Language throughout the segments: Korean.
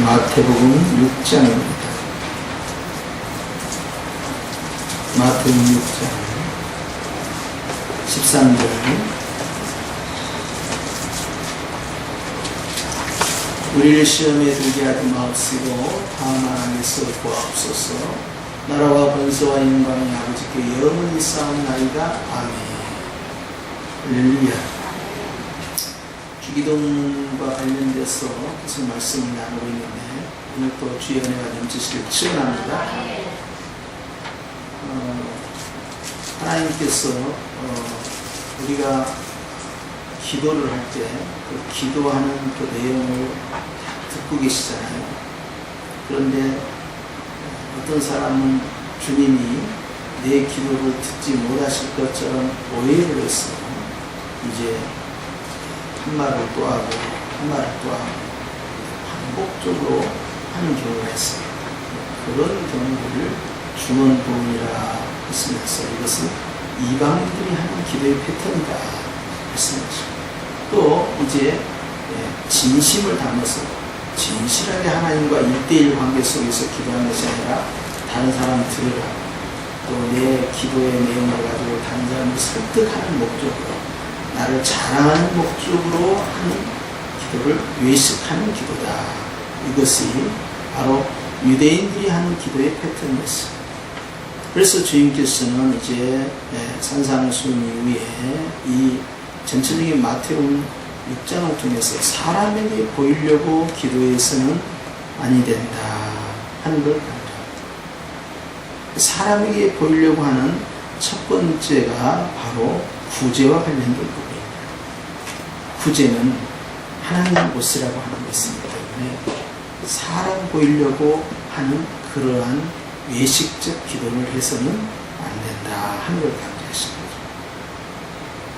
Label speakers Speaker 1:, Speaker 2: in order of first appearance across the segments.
Speaker 1: 마태복음 6장입니다. 마태복음 6장 13절 우리를 시험에 들게 하지 마옵시고 다만 악에서 구하옵소서. 나라와 번서와 영광이 아버지께 영원히 쌓옵나이다. 아멘. 할렐루야. 주기도문과 관련돼서 계속 말씀을 나누고 있는데 오늘 또 주의 은혜가 넘치시길 축원합니다. 하나님께서 우리가 기도를 할 때 그 기도하는 그 내용을 듣고 계시잖아요. 그런데 어떤 사람은 주님이 내 기도를 듣지 못하실 것처럼 오해를 해서 이제 한 말을 또 하고 한 말을 또 하고 반복적으로 하는 경우가 있어요. 그런 경우를 중언부언이라 했으면서 이것은 이방인들이 하는 기도의 패턴이다 했습니다. 또 이제 진심을 담아서 진실하게 하나님과 1대1 관계 속에서 기도하는 것이 아니라 다른 사람 들으라, 또 내 기도의 내용을 가지고 다른 사람을 설득하는 목적으로, 나를 자랑하는 목적으로 하는 기도를 외식하는 기도다. 이것이 바로 유대인들이 하는 기도의 패턴이었어요. 그래서 주님께서는 이제 산상수훈 이후에 이 전체적인 마태복음 6장을 통해서 사람에게 보이려고 기도해서는 아니 된다 하는 걸 강조합니다. 사람에게 보이려고 하는 첫 번째가 바로 구제와 관련된 부분입니다. 구제는 하나님 보시라고 하는 것이기 때문에 사람 보이려고 하는 그러한 외식적 기도를 해서는 안 된다 하는 걸 강조하십니다.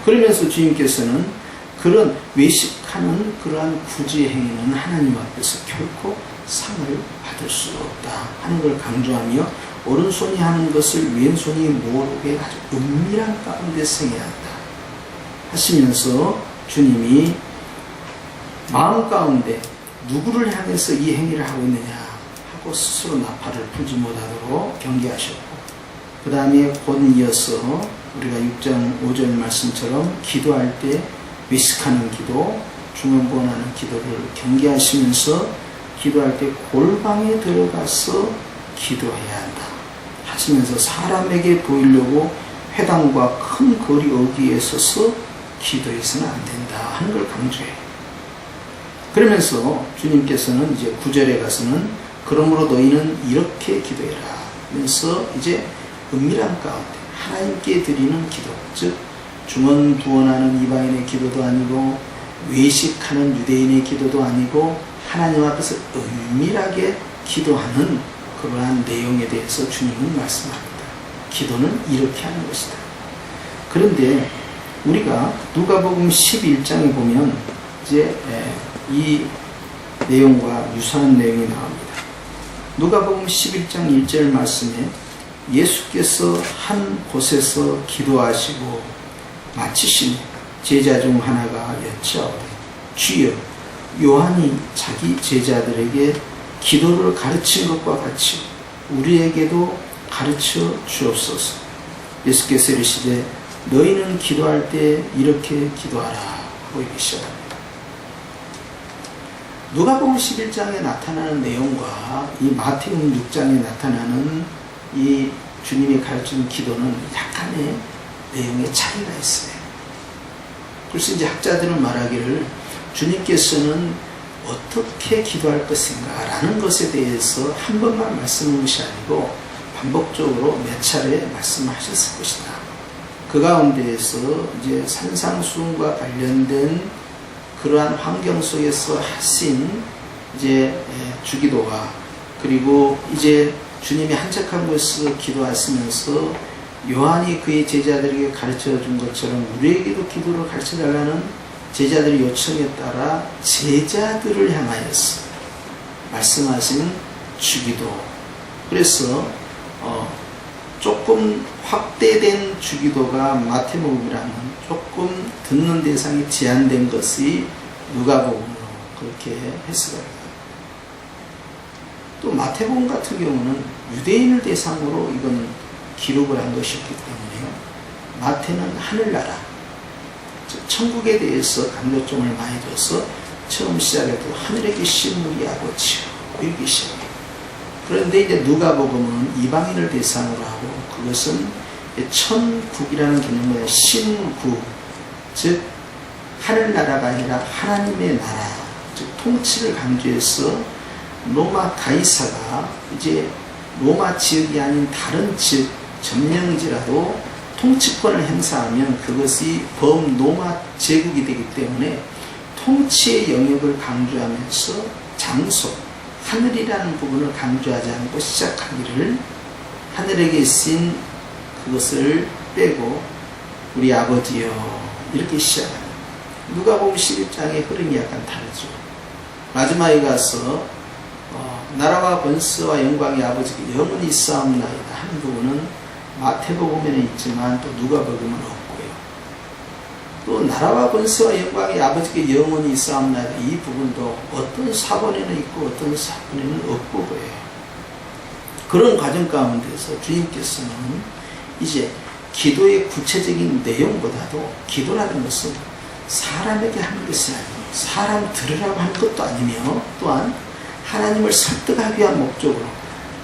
Speaker 1: 그러면서 주님께서는 그런 외식하는 그러한 구제 행위는 하나님 앞에서 결코 상을 받을 수 없다 하는 걸 강조하며 오른손이 하는 것을 왼손이 모르게 아주 은밀한 가운데 행해야 한다 하시면서 주님이 마음 가운데 누구를 향해서 이 행위를 하고 있느냐 하고 스스로 나팔을 불지 못하도록 경계하셨고, 그 다음에 곧 이어서 우리가 6장 5절 말씀처럼 기도할 때 외식하는 기도, 중언부언하는 기도를 경계하시면서 기도할 때 골방에 들어가서 기도해야 한다 하시면서 사람에게 보이려고 회당과 큰 거리 어귀에 서서 기도해서는 안 된다 하는 걸 강조해요. 그러면서 주님께서는 이제 9절에 가서는 그러므로 너희는 이렇게 기도해라 하면서 이제 은밀한 가운데 하나님께 드리는 기도, 즉 중언부언하는 이방인의 기도도 아니고 외식하는 유대인의 기도도 아니고 하나님 앞에서 은밀하게 기도하는 그러한 내용에 대해서 주님은 말씀합니다. 기도는 이렇게 하는 것이다. 그런데 우리가 누가복음 11장에 보면 이제 이 내용과 유사한 내용이 나옵니다. 누가복음 11장 1절 말씀에 예수께서 한 곳에서 기도하시고 마치시니 제자 중 하나가 여짜오되 주여, 요한이 자기 제자들에게 기도를 가르친 것과 같이 우리에게도 가르쳐 주옵소서. 예수께서 이르시되 너희는 기도할 때 이렇게 기도하라 하고 계시옵니다. 누가복음 11장에 나타나는 내용과 이 마태복음 6장에 나타나는 이 주님이 가르치는 기도는 약간의 내용의 차이가 있어요. 그래서 이제 학자들은 말하기를 주님께서는 어떻게 기도할 것인가 라는 것에 대해서 한 번만 말씀한 것이 아니고 반복적으로 몇 차례 말씀하셨을 것이다. 그 가운데에서 이제 산상수훈과 관련된 그러한 환경 속에서 하신 이제 주기도와, 그리고 이제 주님이 한적한 곳에서 기도하시면서 요한이 그의 제자들에게 가르쳐 준 것처럼 우리에게도 기도를 가르쳐 달라는 제자들의 요청에 따라 제자들을 향하여서 말씀하신 주기도. 그래서 조금 확대된 주기도가 마태복음이라는 조금 듣는 대상이 제한된 것이 누가복음으로 그렇게 해석합니다. 또 마태복음 같은 경우는 유대인을 대상으로 이건 기록을 한 것이었기 때문에요. 마태는 하늘나라, 즉 천국에 대해서 강조점을 많이 둬서 처음 시작할 때 하늘에 계신 우리 아버지요 이렇게 시작해요. 그런데 이제 누가복음은 이방인을 대상으로 하고 그것은 천국이라는 개념은 신국, 즉 하늘나라가 아니라 하나님의 나라, 즉 통치를 강조해서 로마 가이사가 이제 로마 지역이 아닌 다른 지역 점령지라도 통치권을 행사하면 그것이 범로마 제국이 되기 때문에 통치의 영역을 강조하면서 장소, 하늘이라는 부분을 강조하지 않고 시작하기를 하늘에 계신 그것을 빼고 우리 아버지여 이렇게 시작합니다. 누가복음 11장의 흐름이 약간 다르죠. 마지막에 가서 나라와 권세와 영광이 아버지께 영원히 있사옵나이다 하는 부분은 마태복음에는 있지만 또 누가복음은 없고요. 또 나라와 권세와 영광이 아버지께 영원히 있사옵나이다 이 부분도 어떤 사본에는 있고 어떤 사본에는 없고 그래요. 그런 과정 가운데서 주님께서는 이제 기도의 구체적인 내용보다도 기도라는 것은 사람에게 하는 것이 아니고 사람 들으라고 하는 것도 아니며 또한 하나님을 설득하기 위한 목적으로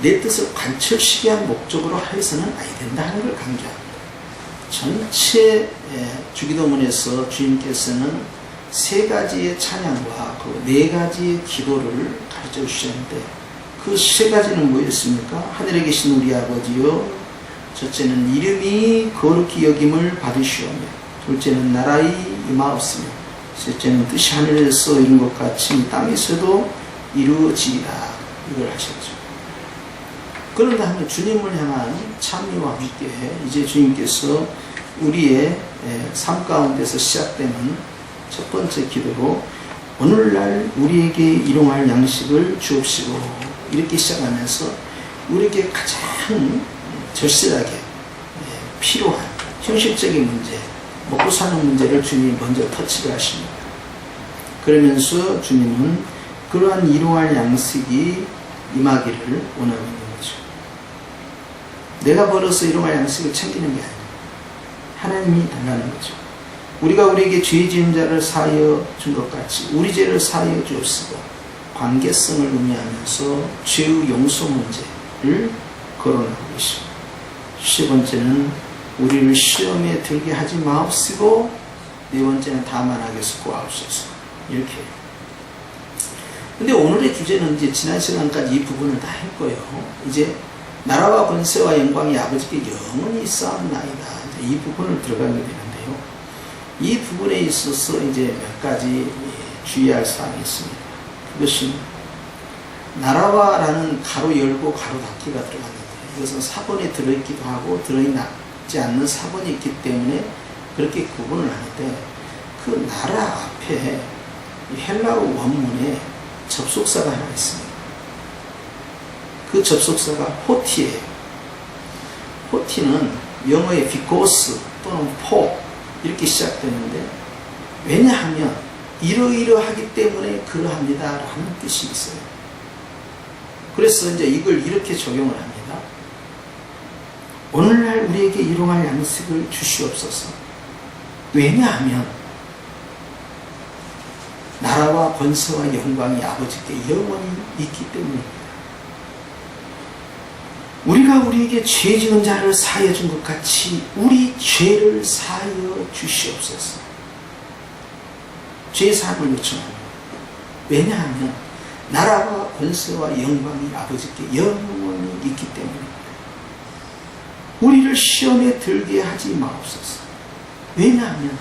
Speaker 1: 내 뜻을 관철시키기 위한 목적으로 하여서는 아니 된다 하는 걸 강조합니다. 전체 주기도문에서 주님께서는 세 가지의 찬양과 그 네 가지의 기도를 가르쳐 주셨는데 그 세 가지는 뭐였습니까? 하늘에 계신 우리 아버지요, 첫째는 이름이 거룩히 여김을 받으시오며, 둘째는 나라의 임하옵으며, 셋째는 뜻이 하늘에서 이룬 것 같이 땅에서도 이루어지리라 이걸 하셨죠. 그런가 하면 주님을 향한 참여와 함께 이제 주님께서 우리의 삶 가운데서 시작되는 첫 번째 기도로 오늘날 우리에게 일용할 양식을 주옵시고 이렇게 시작하면서 우리에게 가장 절실하게 필요한 현실적인 문제, 먹고 사는 문제를 주님이 먼저 터치를 하십니다. 그러면서 주님은 그러한 일용할 양식이 임하기를 원하고 있는 거죠. 내가 벌어서 일용할 양식을 챙기는 게 아니에요. 하나님이 달라는 거죠. 우리가 우리에게 죄 지은 자를 사하여 준 것 같이 우리 죄를 사하여 주옵시고, 관계성을 의미하면서 죄의 용서 문제를 거론하고 계십니다. 세 번째는 우리를 시험에 들게 하지 마옵시고, 네 번째는 다만 악에서 구하옵소서 이렇게 해요. 근데 오늘의 주제는 이제 지난 시간까지 이 부분을 다 했고요. 이제 나라와 권세와 영광이 아버지께 영원히 있사옵나이다. 이 부분을 들어가게 되는데요. 이 부분에 있어서 이제 몇 가지 주의할 사항이 있습니다. 그것이 나라와라는 가로 열고 가로 닫기가 들어갔는데 이것은 사본에 들어있기도 하고 들어있지 않는 사본이 있기 때문에 그렇게 구분을 하는데 그 나라 앞에 헬라어 원문에 접속사가 하나 있습니다. 그 접속사가 호티예요. 호티는 영어의 비코스 또는 포 이렇게 시작되는데 왜냐하면 이러이러하기 때문에 그러합니다 라는 뜻이 있어요. 그래서 이제 이걸 이렇게 적용을 합니다. 오늘날 우리에게 일용할 양식을 주시옵소서. 왜냐하면 나라와 권세와 영광이 아버지께 영원히 있기 때문입니다. 우리가 우리에게 죄 지은 자를 사하여 준 것 같이 우리 죄를 사하여 주시옵소서. 죄 사함을 요청합니다. 왜냐하면 나라와 권세와 영광이 아버지께 영원히 있기 때문입니다. 우리를 시험에 들게 하지 마옵소서. 왜냐하면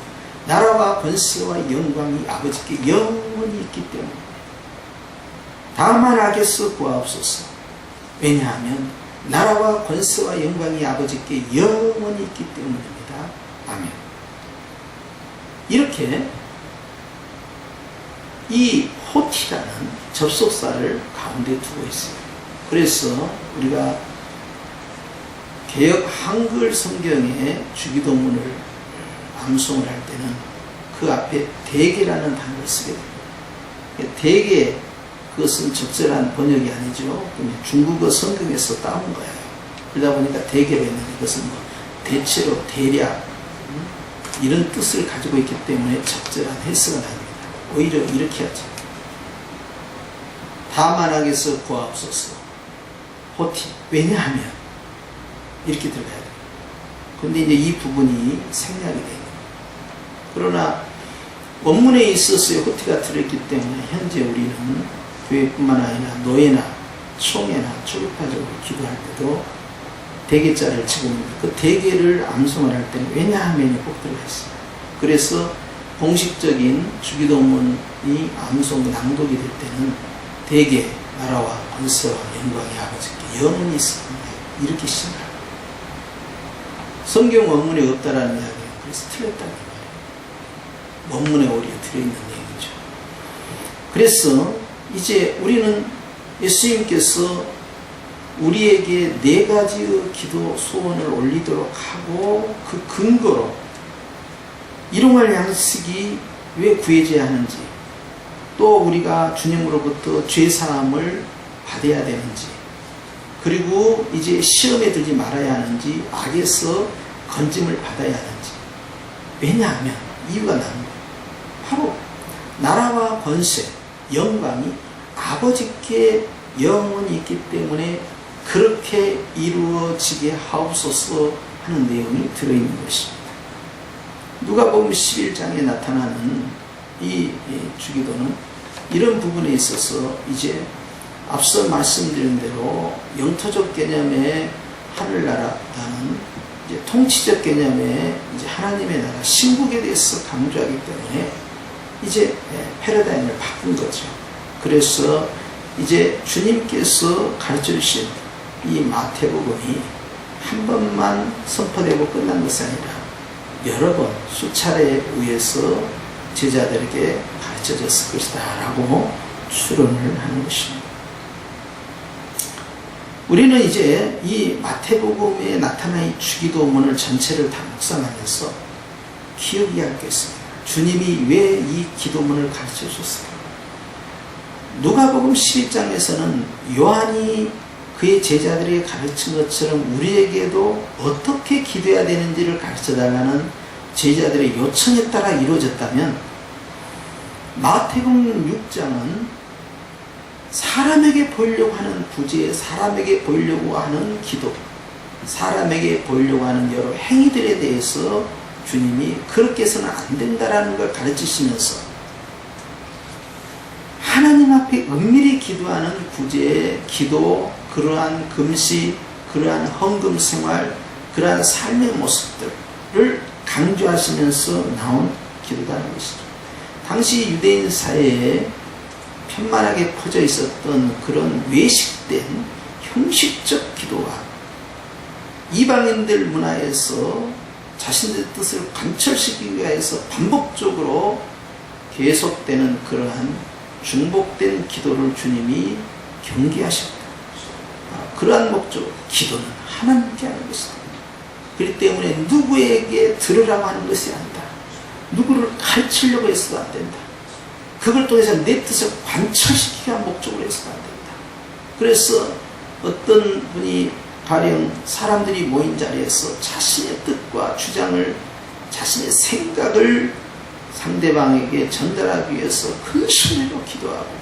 Speaker 1: 나라와 권세와 영광이 아버지께 영원히 있기 때문입니다. 다만 악에서 구하옵소서. 왜냐하면 나라와 권세와 영광이 아버지께 영원히 있기 때문입니다. 아멘. 이렇게 이 호티라는 접속사를 가운데 두고 있어요. 그래서 우리가 개역 한글 성경의 주기도문을 암송을 할 때는 그 앞에 대개라는 단어를 쓰게 됩니다. 대개 그 그것은 적절한 번역이 아니죠. 그냥 중국어 성경에서 따온 거예요. 그러다 보니까 대개했는데 그것은 뭐 대체로 대략 이런 뜻을 가지고 있기 때문에 적절한 해석은 아닙니다. 오히려 이렇게 하죠. 다만하게서 구하옵소서. 호티. 왜냐하면 이렇게 들어가야 돼요. 그런데 이제 이 부분이 생략이 됩니다. 그러나 원문에 있어서의 호티가 들어있기 때문에 현재 우리는 교회뿐만 아니라 노예나 총회나 초급파적으로 기도할 때도 대개자를 집어넣는데 그 대개를 암송을 할 때는 왜냐하면이 꼭 들어가 있어요. 그래서 공식적인 주기도문이 암송 낭독이 될 때는 대개 나라와 권세와 영광이 아버지께 영원히 있습니다. 이렇게 시작합니다. 성경 원문에 없다라는 이야기는 그래서 틀렸다는 거예요. 원문에 오히려 들어있는 얘기죠. 그래서 이제 우리는 예수님께서 우리에게 4가지의 기도 소원을 올리도록 하고 그 근거로 일용할 양식이 왜 구해져야 하는지, 또 우리가 주님으로부터 죄사함을 받아야 되는지, 그리고 이제 시험에 들지 말아야 하는지, 악에서 건짐을 받아야 하는지. 왜냐하면 이유가 나옵니다. 바로 나라와 권세, 영광이 아버지께 영원히 있기 때문에 그렇게 이루어지게 하옵소서 하는 내용이 들어있는 것입니다. 누가복음 11장에 나타나는 이 주기도는 이런 부분에 있어서 이제 앞서 말씀드린 대로 영토적 개념의 하늘나라라는 이제 통치적 개념의 이제 하나님의 나라 신국에 대해서 강조하기 때문에 이제 패러다임을 바꾼 거죠. 그래서 이제 주님께서 가르쳐 주신 이 마태복음이 한 번만 선포되고 끝난 것이 아니라 여러 번 수차례에 의해서 제자들에게 가르쳐졌을 것이다 라고 추론을 하는 것입니다. 우리는 이제 이 마태복음에 나타난 이 주기도문을 전체를 다 묵상하면서 기억해야 할 게 있습니다. 주님이 왜 이 기도문을 가르쳐 주셨을까? 누가복음 11장에서는 요한이 그의 제자들에게 가르친 것처럼 우리에게도 어떻게 기도해야 되는지를 가르쳐달라는 제자들의 요청에 따라 이루어졌다면, 마태복음 6장은 사람에게 보이려고 하는 구제, 사람에게 보이려고 하는 기도, 사람에게 보이려고 하는 여러 행위들에 대해서 주님이 그렇게 해서는 안 된다라는 걸 가르치시면서 하나님 앞에 은밀히 기도하는 구제, 기도, 그러한 금식, 그러한 헌금 생활, 그러한 삶의 모습들을 강조하시면서 나온 기도라는 것이죠. 당시 유대인 사회에 편만하게 퍼져 있었던 그런 외식된 형식적 기도와 이방인들 문화에서 자신의 뜻을 관철시키기 위해서 반복적으로 계속되는 그러한 중복된 기도를 주님이 경계하셨다. 그러한 목적으로 기도는 하나님께 하는 것이다. 그렇기 때문에 누구에게 들으라고 하는 것이 아니다. 누구를 가르치려고 해서도 안 된다. 그걸 통해서 내 뜻을 관철시키기 위한 목적으로 해서도 안 된다. 그래서 어떤 분이 가령 사람들이 모인 자리에서 자신의 뜻과 주장을, 자신의 생각을 상대방에게 전달하기 위해서 근심으로 기도하고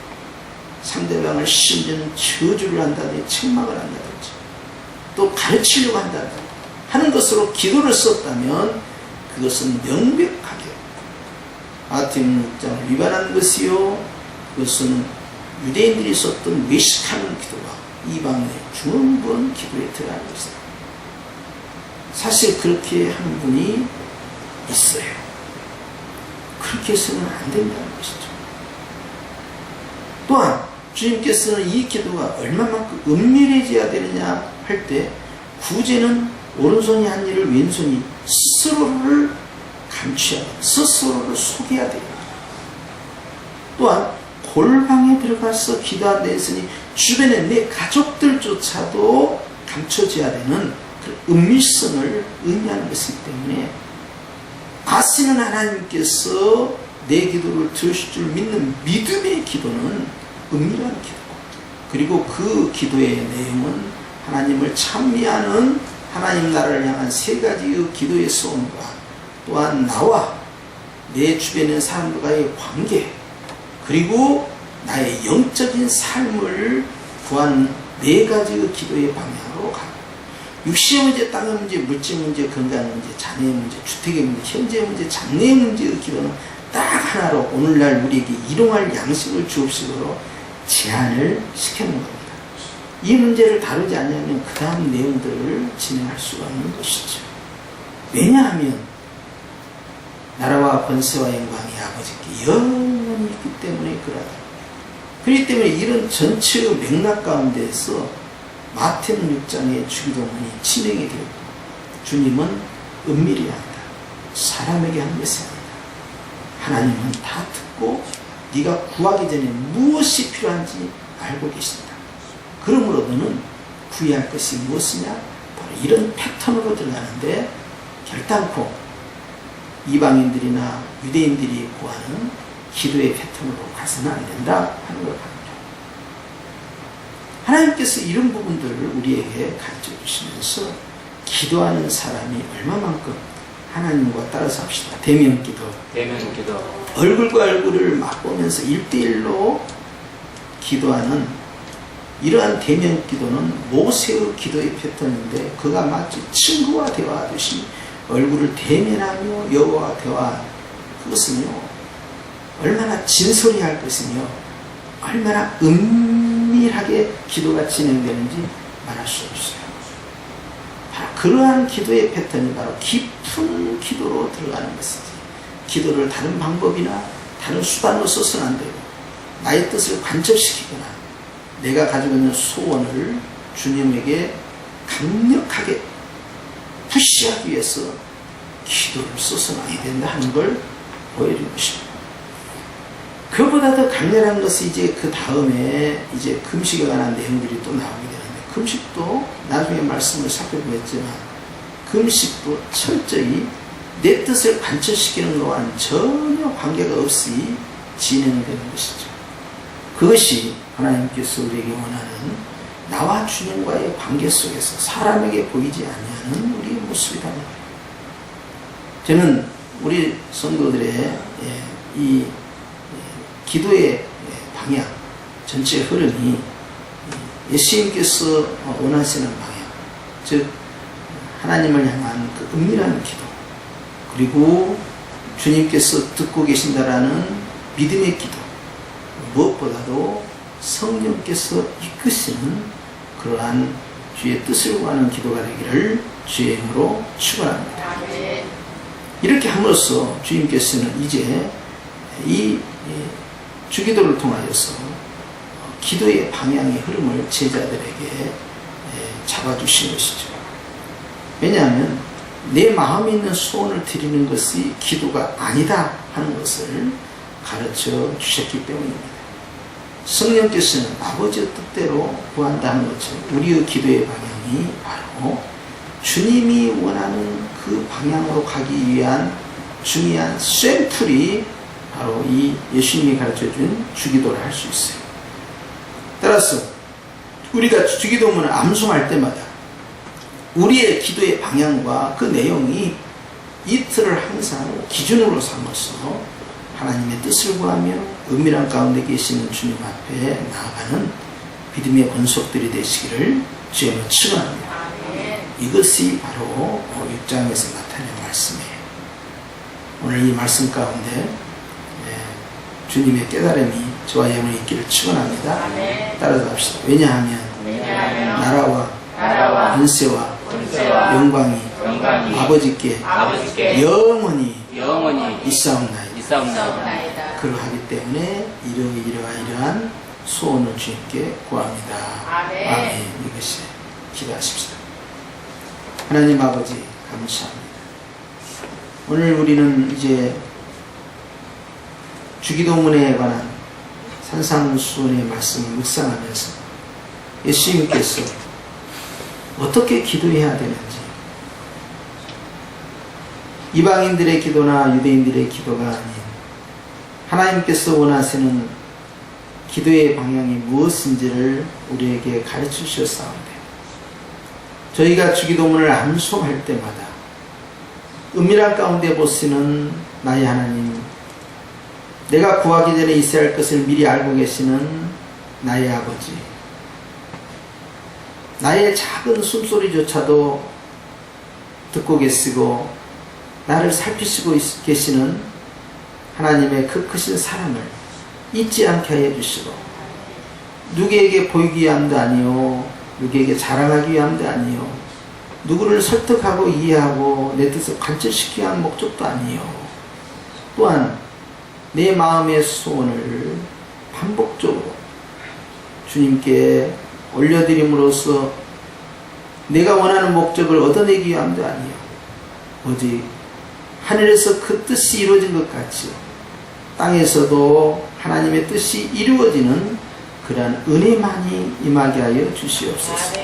Speaker 1: 상대방을 심지어는 저주를 한다든지 책망을 한다든지 또 가르치려고 한다든지 하는 것으로 기도를 썼다면 그것은 명백하게 마태복음 6장을 위반한 것이요, 그것은 유대인들이 썼던 외식하는 기도와 이방의 중언부언 기도에 들어가는 것이다. 사실 그렇게 하는 분이 있어요. 그렇게 해서는 안 된다는 것이죠. 또한 주님께서는 이 기도가 얼마만큼 은밀해져야 되느냐 할 때 구제는 오른손이 한 일을 왼손이 스스로를 감추어야 돼요. 스스로를 속여야 돼요. 또한 골방에 들어가서 기도한 데 있으니 주변에 내 가족들조차도 감춰져야 되는 그 은밀성을 의미하는 것이기 때문에 아시는 하나님께서 내 기도를 들으실 줄 믿는 믿음의 기도는 은밀한 기도고, 그리고 그 기도의 내용은 하나님을 찬미하는 하나님 나라를 향한 세 가지의 기도의 소원과 또한 나와 내 주변에 있는 사람들과의 관계, 그리고 나의 영적인 삶을 구하는 네 가지의 기도의 방향으로 가고, 육신의 문제, 땅의 문제, 물질 문제, 건강 문제, 자녀의 문제, 주택의 문제, 현재의 문제, 장래의 문제의 기도는 딱 하나로 오늘날 우리에게 일용할 양식을 주옵시고로 제한을 시키는 겁니다. 이 문제를 다루지 않으면 그 다음 내용들을 진행할 수가 없는 것이죠. 왜냐하면 나라와 권세와 영광이 아버지께 영원히 있기 때문에 그러다. 그렇기 때문에 이런 전체의 맥락 가운데에서 마태복음 6장의 주기도문이 진행이 되고, 주님은 은밀히 한다. 사람에게 한 것이 아니다. 하나님은 다 듣고 네가 구하기 전에 무엇이 필요한지 알고 계신다. 그러므로 너는 구해야 할 것이 무엇이냐? 바로 이런 패턴으로 들어가는데, 결단코 이방인들이나 유대인들이 구하는 기도의 패턴으로 가서는 안 된다 하는 걸 합니다. 하나님께서 이런 부분들을 우리에게 가르쳐 주시면서 기도하는 사람이 얼마만큼 하나님과 따라서 합시다. 대면기도. 얼굴과 얼굴을 맞보면서 1대1로 기도하는 이러한 대면기도는 모세의 기도의 패턴인데, 그가 마치 친구와 대화하듯이 얼굴을 대면하며 여호와와 대화, 그것은요 얼마나 진솔해야 할 것이며 얼마나 은밀하게 기도가 진행되는지 말할 수 없어요. 바로 그러한 기도의 패턴이 바로 깊은 기도로 들어가는 것이지, 기도를 다른 방법이나 다른 수단으로 써서는 안 되고, 나의 뜻을 간접시키거나 내가 가지고 있는 소원을 주님에게 강력하게 푸시하기 위해서 기도를 써서는 안 된다 하는 걸 보여주는 것입니다. 그보다 더 강렬한 것이 이제 그 다음에 이제 금식에 관한 내용들이 또 나오게 되는데, 금식도 나중에 말씀을 살펴보겠지만 금식도 철저히 내 뜻을 관철시키는 것과는 전혀 관계가 없이 진행되는 것이죠. 그것이 하나님께서 우리에게 원하는 나와 주님과의 관계 속에서 사람에게 보이지 아니하는 우리의 모습이다. 저는 우리 성도들의 이 기도의 방향, 전체 흐름이 예수님께서 원하시는 방향, 즉 하나님을 향한 그 은밀한 기도, 그리고 주님께서 듣고 계신다라는 믿음의 기도, 무엇보다도 성령께서 이끄시는 그러한 주의 뜻을 구하는 기도가 되기를 주의 이름으로 축원합니다. 이렇게 함으로써 주님께서는 이제 이 주기도를 통하여서 기도의 방향의 흐름을 제자들에게 잡아주신 것이죠. 왜냐하면 내 마음에 있는 소원을 드리는 것이 기도가 아니다 하는 것을 가르쳐 주셨기 때문입니다. 성령께서는 아버지의 뜻대로 구한다는 것처럼 우리의 기도의 방향이 바로 주님이 원하는 그 방향으로 가기 위한 중요한 샘플이 바로 이 예수님이 가르쳐준 주기도를 할 수 있어요. 따라서 우리가 주기도문을 암송할 때마다 우리의 기도의 방향과 그 내용이 이틀을 항상 기준으로 삼아서 하나님의 뜻을 구하며 은밀한 가운데 계시는 주님 앞에 나아가는 믿음의 권속들이 되시기를 주님을 축원합니다. 이것이 바로 6장에서 나타낸 말씀이에요. 오늘 이 말씀 가운데 주님의 깨달음이 저와 여러분이 있기를 축원합니다. 따라서 합시다. 왜냐하면 나라와 권세와 영광이 아버지께 영원히 있사옵나이다. 그러하기 때문에 이러한 소원을 주님께 구합니다. 아멘. 이것이 기도하십시다. 하나님 아버지 감사합니다. 오늘 우리는 이제 주기도문에 관한 산상수훈의 말씀을 묵상하면서 예수님께서 어떻게 기도해야 되는지, 이방인들의 기도나 유대인들의 기도가 아닌 하나님께서 원하시는 기도의 방향이 무엇인지를 우리에게 가르쳐 주셨사온데, 저희가 주기도문을 암송할 때마다 은밀한 가운데 보시는 나의 하나님, 내가 구하기 전에 있어야 할 것을 미리 알고 계시는 나의 아버지, 나의 작은 숨소리조차도 듣고 계시고 나를 살피시고 계시는 하나님의 그 크신 사랑을 잊지 않게 하여 주시고, 누구에게 보이기 위함도 아니요, 누구에게 자랑하기 위함도 아니요, 누구를 설득하고 이해하고 내 뜻을 관철시키기 위한 목적도 아니요, 또한 내 마음의 소원을 반복적으로 주님께 올려드림으로써 내가 원하는 목적을 얻어내기 위함도 아니요, 오직 하늘에서 그 뜻이 이루어진 것 같이 땅에서도 하나님의 뜻이 이루어지는 그러한 은혜만이 임하게 하여 주시옵소서.